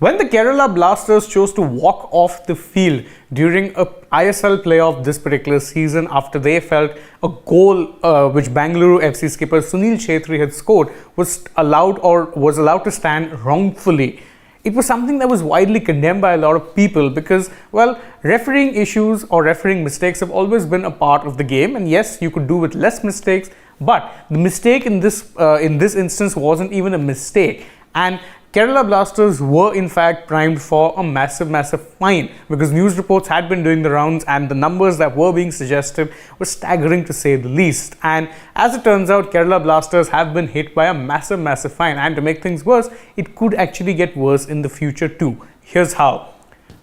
When the Kerala Blasters chose to walk off the field during a ISL playoff this particular season after they felt a goal which Bengaluru FC skipper Sunil Chhetri had scored was allowed to stand wrongfully, it was something that was widely condemned by a lot of people because, well, refereeing issues or refereeing mistakes have always been a part of the game, and yes, you could do with less mistakes, but the mistake in this instance wasn't even a mistake, and Kerala Blasters were in fact primed for a massive fine because news reports had been doing the rounds and the numbers that were being suggested were staggering to say the least. And as it turns out, Kerala Blasters have been hit by a massive fine, and to make things worse, it could actually get worse in the future too. Here's how.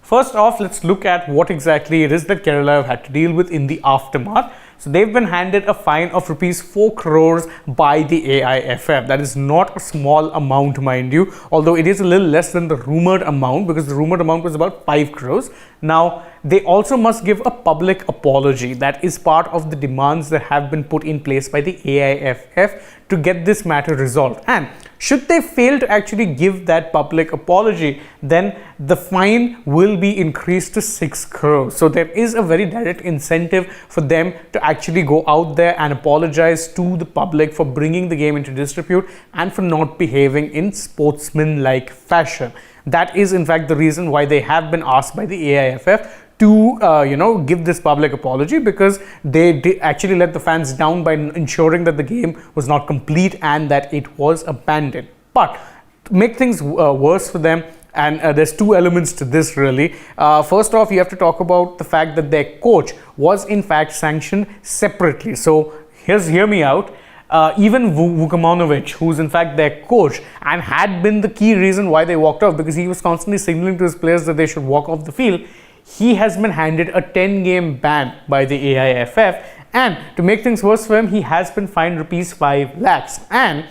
First off, let's look at what exactly it is that Kerala have had to deal with in the aftermath. So they've been handed a fine of rupees 4 crores by the AIFF. That is not a small amount, mind you, although it is a little less than the rumored amount because the rumored amount was about 5 crores. Now, they also must give a public apology. That is part of the demands that have been put in place by the AIFF to get this matter resolved. And should they fail to actually give that public apology, then the fine will be increased to 6 crores. So there is a very direct incentive for them to actually go out there and apologize to the public for bringing the game into disrepute and for not behaving in sportsman-like fashion. That is in fact the reason why they have been asked by the AIFF to give this public apology, because they did actually let the fans down by ensuring that the game was not complete and that it was abandoned. But to make things worse for them, and there's two elements to this really. First off, you have to talk about the fact that their coach was in fact sanctioned separately. So hear me out. Even Vukomanovic, who's in fact their coach and had been the key reason why they walked off, because he was constantly signaling to his players that they should walk off the field, he has been handed a 10-game ban by the AIFF, and to make things worse for him, he has been fined rupees 5 lakhs, and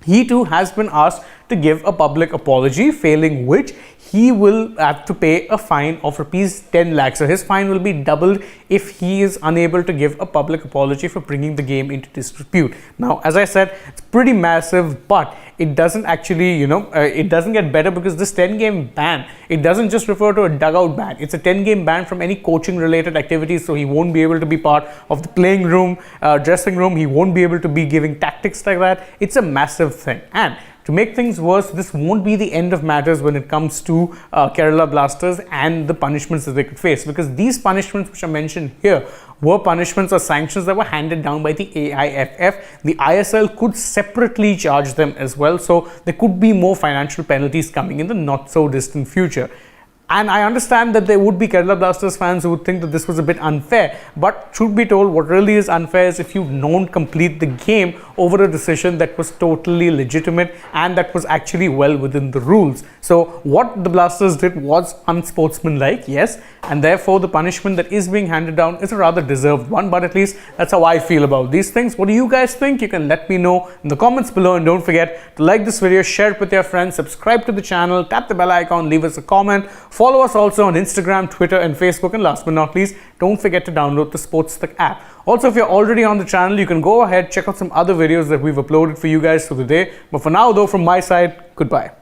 he too has been asked to give a public apology, failing which he will have to pay a fine of rupees 10 lakhs. So his fine will be doubled if he is unable to give a public apology for bringing the game into disrepute. Now, as I said, it's pretty massive, but it doesn't actually, it doesn't get better, because this 10-game ban, it doesn't just refer to a dugout ban. It's a 10-game ban from any coaching related activities. So he won't be able to be part of the playing room, dressing room. He won't be able to be giving tactics like that. It's a massive thing. And to make things worse, this won't be the end of matters when it comes to Kerala Blasters and the punishments that they could face, because these punishments which are mentioned here were punishments or sanctions that were handed down by the AIFF. The ISL could separately charge them as well, so there could be more financial penalties coming in the not so distant future. And I understand that there would be Kerala Blasters fans who would think that this was a bit unfair, but truth be told, what really is unfair is if you don't complete the game over a decision that was totally legitimate and that was actually well within the rules. So what the Blasters did was unsportsmanlike, yes, and therefore the punishment that is being handed down is a rather deserved one, but at least that's how I feel about these things. What do you guys think? You can let me know in the comments below, and don't forget to like this video, share it with your friends, subscribe to the channel, tap the bell icon, leave us a comment. Follow us also on Instagram, Twitter and Facebook, and last but not least, don't forget to download the AajTak app. Also, if you're already on the channel, you can go ahead, check out some other videos that we've uploaded for you guys for the day. But for now though, from my side, goodbye.